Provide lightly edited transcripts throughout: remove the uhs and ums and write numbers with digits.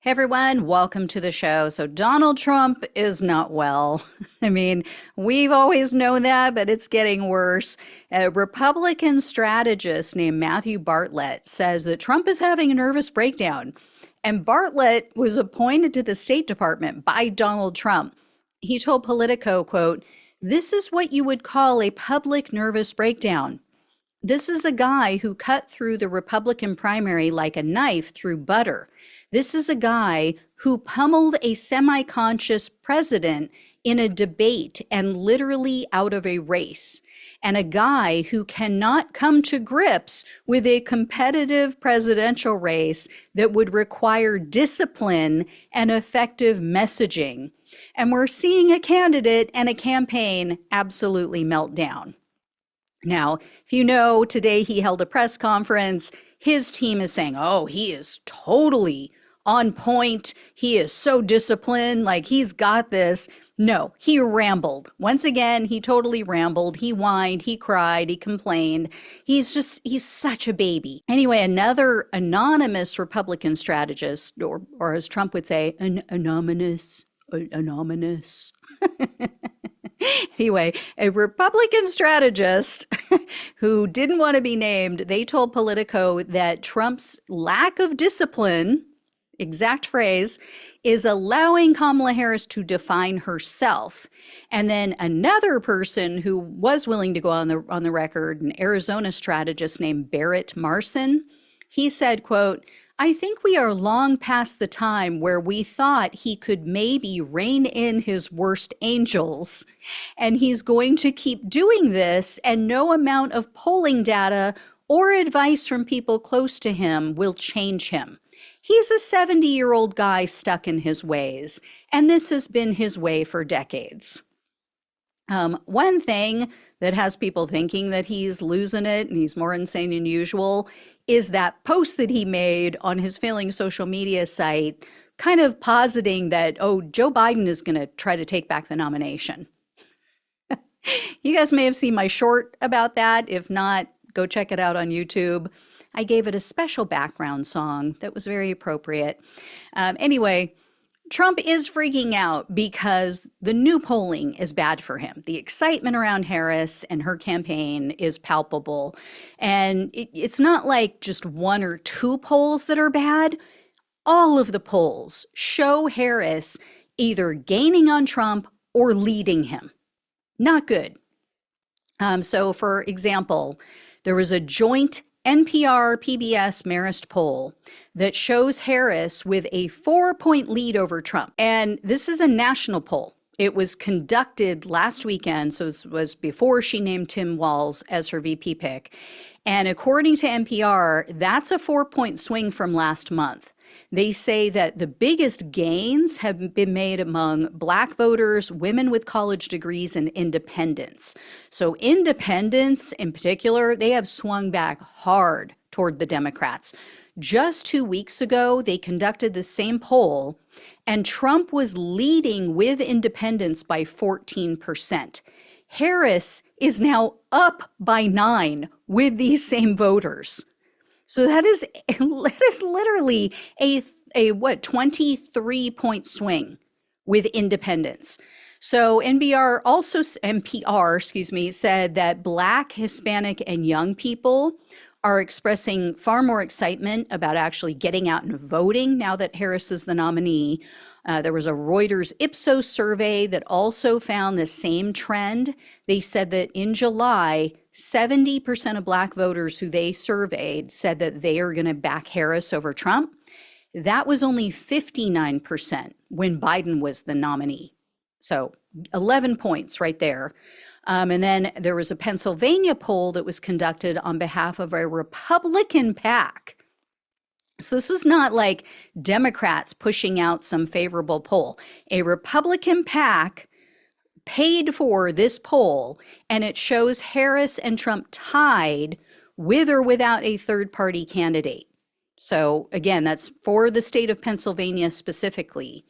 Hey everyone, welcome to the show. So, Donald Trump is not well. I mean, we've always known that, but it's getting worse. A Republican strategist named Matthew Bartlett says that Trump is having a nervous breakdown. And Bartlett was appointed to the State Department by Donald Trump. He told Politico, quote, "This is what you would call a public nervous breakdown. This is a guy who cut through the Republican primary like a knife through butter. This is a guy who pummeled a semi-conscious president in a debate and literally out of a race, and a guy who cannot come to grips with a competitive presidential race that would require discipline and effective messaging. And we're seeing a candidate and a campaign absolutely melt down." Now, if you know, today he held a press conference. His team is saying, oh, he is totally on point. He is so disciplined, like he's got this. No, he rambled. Once again, he totally rambled. He whined, he cried, he complained. He's such a baby. Anyway, another anonymous Republican strategist, or as Trump would say, an anonymous. Anyway, a Republican strategist who didn't want to be named, they told Politico that Trump's lack of discipline, exact phrase, is allowing Kamala Harris to define herself. And then another person who was willing to go on the record, an Arizona strategist named Barrett Marson, he said, quote, "I think we are long past the time where we thought he could maybe rein in his worst angels. And he's going to keep doing this, and no amount of polling data or advice from people close to him will change him. He's a 70-year-old guy stuck in his ways, and this has been his way for decades." One thing that has people thinking that he's losing it and he's more insane than usual is that post that he made on his failing social media site, kind of positing that, oh, Joe Biden is going to try to take back the nomination. You guys may have seen my short about that. If not, go check it out on YouTube. I gave it a special background song that was very appropriate. Anyway, Trump is freaking out because the new polling is bad for him. The excitement around Harris and her campaign is palpable. And it's not like just one or two polls that are bad. All of the polls show Harris either gaining on Trump or leading him. Not good. So for example, there was a joint NPR PBS Marist poll that shows Harris with a 4-point lead over Trump. And this is a national poll. It was conducted last weekend, so it was before she named Tim Walz as her VP pick. And according to NPR, that's a 4-point swing from last month. They say that the biggest gains have been made among Black voters, women with college degrees, and independents. So independents in particular, they have swung back hard toward the Democrats. Just 2 weeks ago, they conducted the same poll, and Trump was leading with independents by 14%. Harris is now up by 9 with these same voters. So that is literally a 23-point swing with independents. So NPR, said that Black, Hispanic, and young people are expressing far more excitement about actually getting out and voting now that Harris is the nominee. There was a Reuters Ipsos survey that also found the same trend. They said that in July, 70% of Black voters who they surveyed said that they are going to back Harris over Trump. That was only 59% when Biden was the nominee. So 11 points right there. And then there was a Pennsylvania poll that was conducted on behalf of a Republican PAC. So this was not like Democrats pushing out some favorable poll. A Republican PAC paid for this poll, and it shows Harris and Trump tied with or without a third-party candidate. So again, that's for the state of Pennsylvania specifically.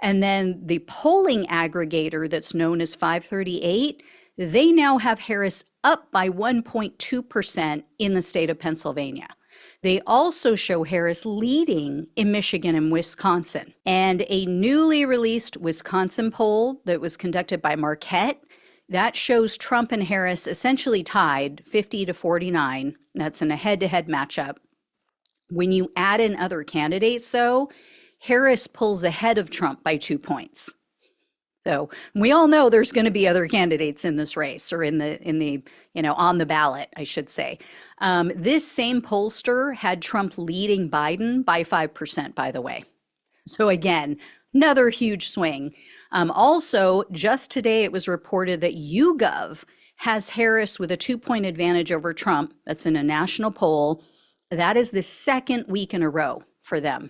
And then the polling aggregator that's known as 538, they now have Harris up by 1.2% in the state of Pennsylvania. They also show Harris leading in Michigan and Wisconsin. And a newly released Wisconsin poll that was conducted by Marquette, that shows Trump and Harris essentially tied 50 to 49. That's in a head-to-head matchup. When you add in other candidates, though, Harris pulls ahead of Trump by 2 points. So we all know there's going to be other candidates in this race, or in the on the ballot, I should say. This same pollster had Trump leading Biden by 5%, by the way. So again, another huge swing. Also, just today it was reported that YouGov has Harris with a 2-point advantage over Trump. That's in a national poll. That is the second week in a row for them.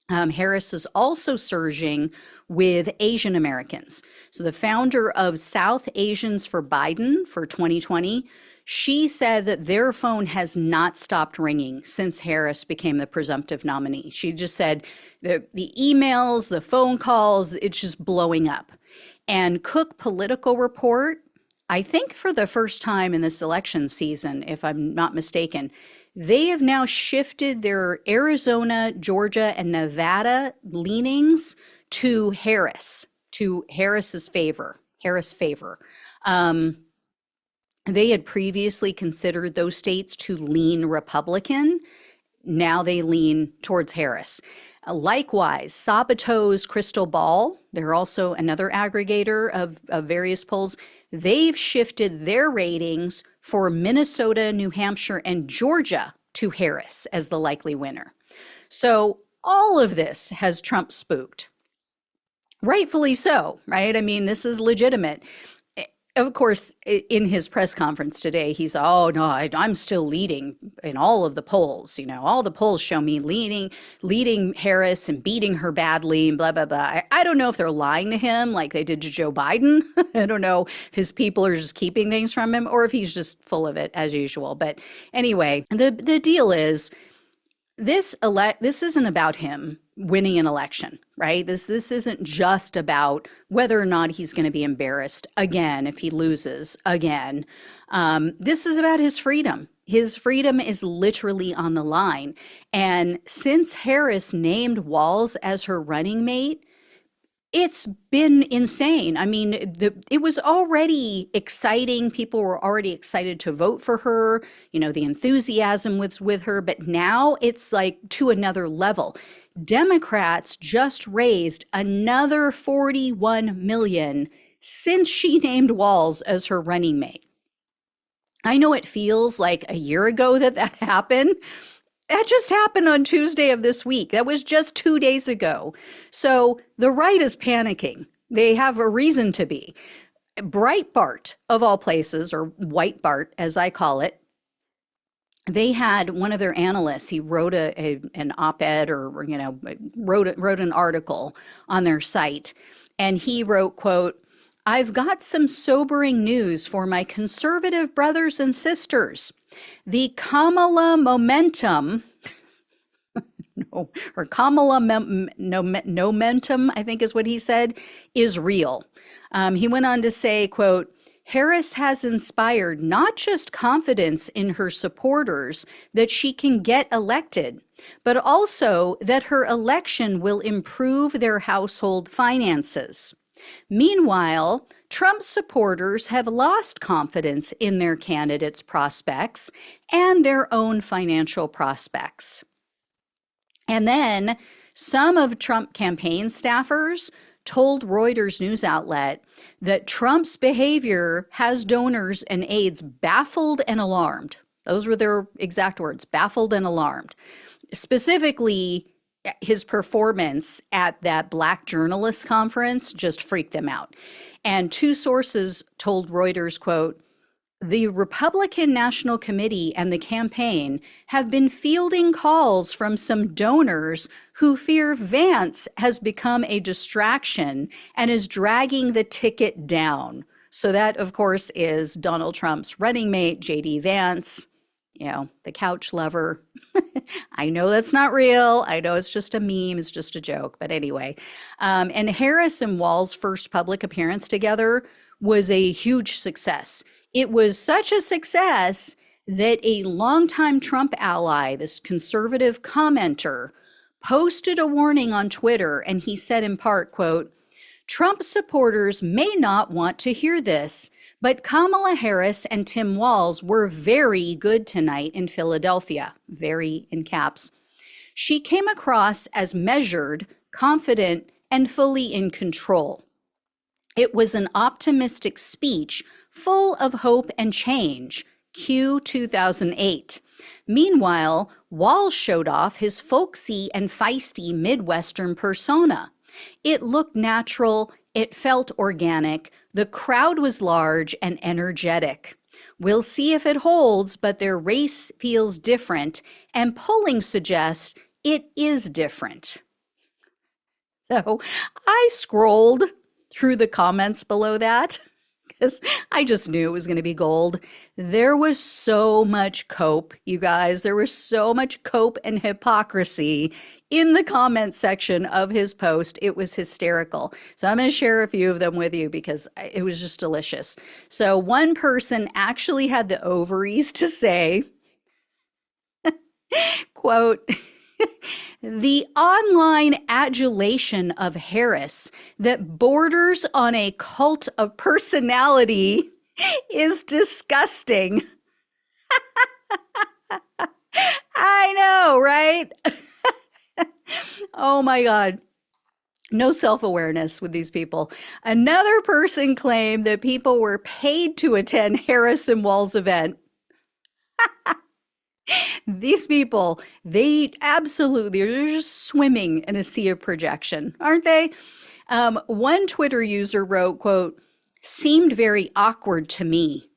Harris is also surging with Asian Americans. So the founder of South Asians for Biden for 2020, she said that their phone has not stopped ringing since Harris became the presumptive nominee. She just said the emails, the phone calls, it's just blowing up. And Cook Political Report, I think for the first time in this election season, if I'm not mistaken, they have now shifted their Arizona, Georgia, and Nevada leanings to Harris's favor, Harris favor. They had previously considered those states to lean Republican. Now they lean towards Harris. Likewise, Sabato's Crystal Ball, they're also another aggregator of various polls. They've shifted their ratings for Minnesota, New Hampshire, and Georgia to Harris as the likely winner. So all of this has Trump spooked. Rightfully so, right? I mean, this is legitimate. Of course, in his press conference today, he's, oh, no, I'm still leading in all of the polls. All the polls show me leading Harris and beating her badly and blah, blah, blah. I don't know if they're lying to him like they did to Joe Biden. I don't know if his people are just keeping things from him or if he's just full of it as usual. But anyway, the deal is this isn't about him winning an election, right? This isn't just about whether or not he's going to be embarrassed again if he loses again. This is about his freedom. His freedom is literally on the line. And since Harris named Walz as her running mate, it's been insane. I mean, it was already exciting. People were already excited to vote for her. The enthusiasm was with her, but now it's like to another level. Democrats just raised another $41 million since she named Walz as her running mate. I know it feels like a year ago that happened. That just happened on Tuesday of this week. That was just 2 days ago. So the right is panicking. They have a reason to be. Breitbart, of all places, or White Bart, as I call it, they had one of their analysts, he wrote an op-ed or wrote an article on their site. And he wrote, quote, "I've got some sobering news for my conservative brothers and sisters. The Kamala momentum," or Kamala momentum, I think is what he said, "is real." He went on to say, quote, "Harris has inspired not just confidence in her supporters that she can get elected, but also that her election will improve their household finances. Meanwhile, Trump's supporters have lost confidence in their candidates' prospects and their own financial prospects." And then some of Trump campaign staffers told Reuters news outlet that Trump's behavior has donors and aides baffled and alarmed. Those were their exact words, baffled and alarmed. Specifically, his performance at that Black journalists conference just freaked them out. And two sources told Reuters, quote, "The Republican National Committee and the campaign have been fielding calls from some donors who fear Vance has become a distraction and is dragging the ticket down." So that, of course, is Donald Trump's running mate, J.D. Vance, the couch lover. I know that's not real. I know it's just a meme. It's just a joke. But anyway, and Harris and Walz's first public appearance together was a huge success. It was such a success that a longtime Trump ally, this conservative commenter, posted a warning on Twitter, and he said in part, quote, "Trump supporters may not want to hear this, but Kamala Harris and Tim Walz were very good tonight in Philadelphia," very in caps. "She came across as measured, confident, and fully in control. It was an optimistic speech full of hope and change. Q 2008. Meanwhile, Walz showed off his folksy and feisty Midwestern persona. It looked natural, it felt organic, the crowd was large and energetic. We'll see if it holds, but their race feels different, and polling suggests it is different." So I scrolled through the comments below that because I just knew it was going to be gold. There was so much cope, you guys. There was so much cope and hypocrisy in the comment section of his post. It was hysterical. So I'm going to share a few of them with you because it was just delicious. So one person actually had the ovaries to say, quote, "The online adulation of Harris that borders on a cult of personality is disgusting." I know, right? Oh my God. No self-awareness with these people. Another person claimed that people were paid to attend Harris and Walz event. These people, they're just swimming in a sea of projection, aren't they? One Twitter user wrote, quote, "Seemed very awkward to me."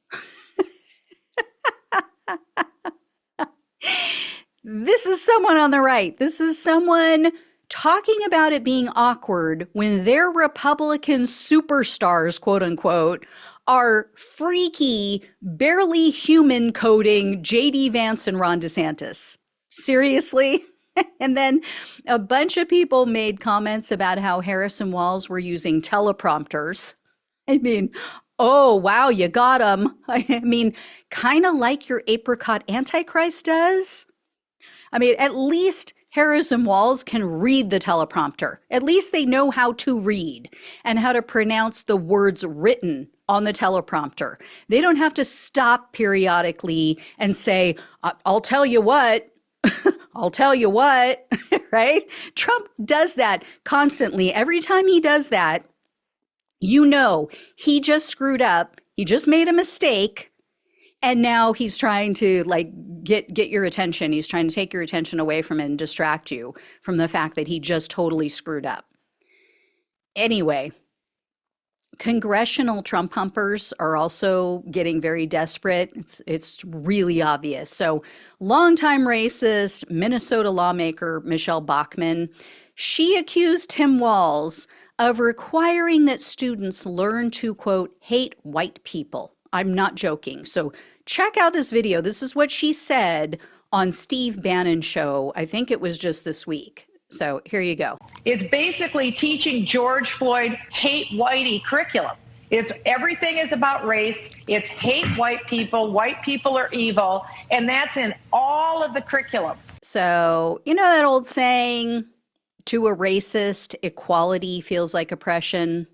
This is someone on the right. This is someone talking about it being awkward when their Republican superstars, quote unquote, are freaky, barely human coding JD Vance and Ron DeSantis. Seriously? And then a bunch of people made comments about how Harris and Walz were using teleprompters. I mean, oh, wow, you got them. I mean, kind of like your apricot Antichrist does. I mean, at least Harris and Walz can read the teleprompter. At least they know how to read and how to pronounce the words written on the teleprompter. They don't have to stop periodically and say, "I'll tell you what." I'll tell you what, right? Trump does that constantly. Every time he does that, you know, he just screwed up. He just made a mistake. And now he's trying to like get your attention. He's trying to take your attention away from it and distract you from the fact that he just totally screwed up. Anyway, congressional Trump humpers are also getting very desperate. It's really obvious. So longtime racist Minnesota lawmaker Michelle Bachmann, she accused Tim Walz of requiring that students learn to, quote, hate white people. I'm not joking. So check out this video. This is what she said on Steve Bannon's show. I think it was just this week. So here you go. It's basically teaching George Floyd hate whitey curriculum. It's everything is about race. It's hate white people are evil. And that's in all of the curriculum. So, you know that old saying, to a racist, equality feels like oppression?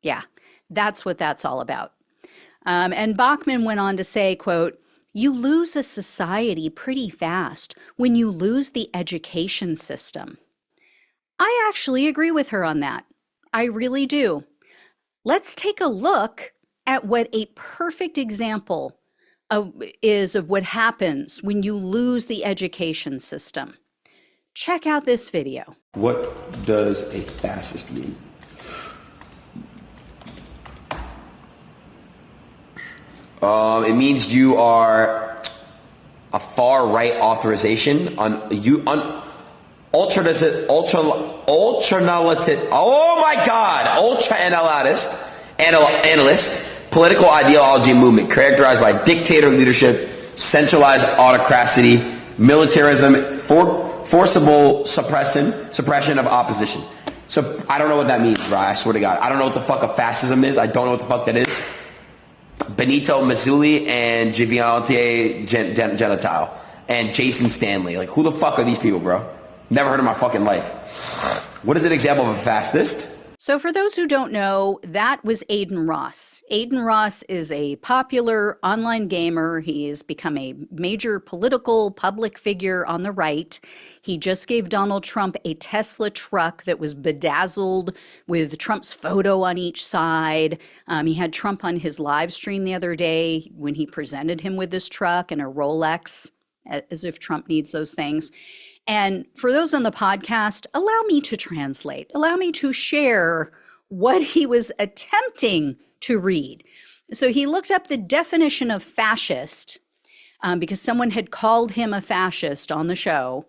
Yeah, that's what that's all about. And Bachmann went on to say, quote, "You lose a society pretty fast when you lose the education system." I actually agree with her on that. I really do. Let's take a look at what a perfect example is of what happens when you lose the education system. Check out this video. What does a fascist mean? It means you are a far right authorization ultra analyst political ideology movement characterized by dictator leadership, centralized autocracy, militarism, forcible suppression of opposition. So I don't know what that means, right? I swear to God. I don't know what the fuck a fascism is. I don't know what the fuck that is. Benito Mazzulli and Giviante Gentile and Jason Stanley. Like, who the fuck are these people, bro? Never heard of my fucking life. What is an example of a fascist? So for those who don't know, that was Aiden Ross. Aiden Ross is a popular online gamer. He has become a major political public figure on the right. He just gave Donald Trump a Tesla truck that was bedazzled with Trump's photo on each side. He had Trump on his live stream the other day when he presented him with this truck and a Rolex, as if Trump needs those things. And for those on the podcast, allow me to translate, allow me to share what he was attempting to read. So he looked up the definition of fascist because someone had called him a fascist on the show.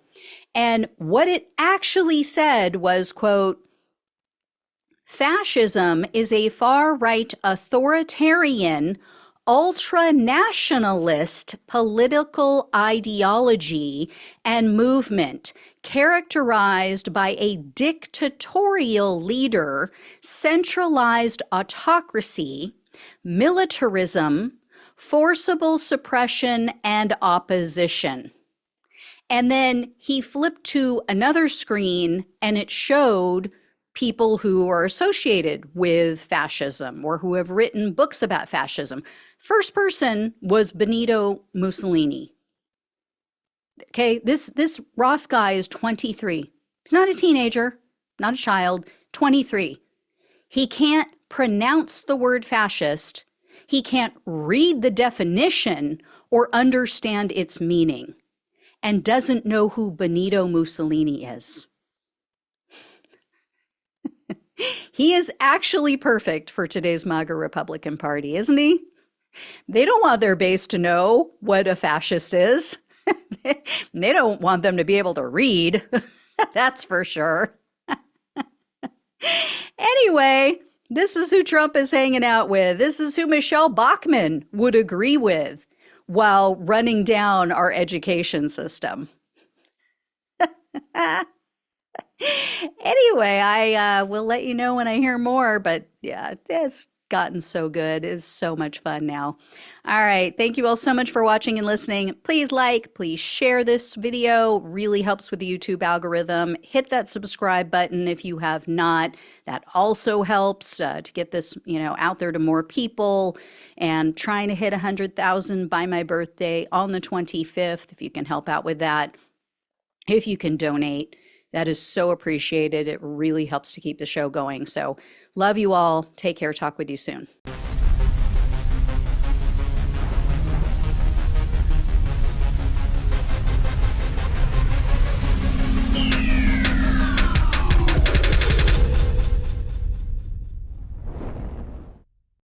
And what it actually said was, quote, fascism is a far-right authoritarian ultra-nationalist political ideology and movement characterized by a dictatorial leader, centralized autocracy, militarism, forcible suppression, and opposition. And then he flipped to another screen and it showed people who are associated with fascism or who have written books about fascism. First person was Benito Mussolini. Okay, this Ross guy is 23. He's not a teenager, not a child, 23. He can't pronounce the word fascist. He can't read the definition or understand its meaning, and doesn't know who Benito Mussolini is. He is actually perfect for today's MAGA Republican Party, isn't he? They don't want their base to know what a fascist is. They don't want them to be able to read. That's for sure. Anyway, this is who Trump is hanging out with. This is who Michelle Bachmann would agree with while running down our education system. Anyway, I will let you know when I hear more, but yeah, it's gotten so good. It's so much fun now. All right. Thank you all so much for watching and listening. Please like, please share this video. Really helps with the YouTube algorithm. Hit that subscribe button if you have not. That also helps to get this, out there to more people, and trying to hit 100,000 by my birthday on the 25th. If you can help out with that, if you can donate, that is so appreciated. It really helps to keep the show going. So love you all. Take care. Talk with you soon.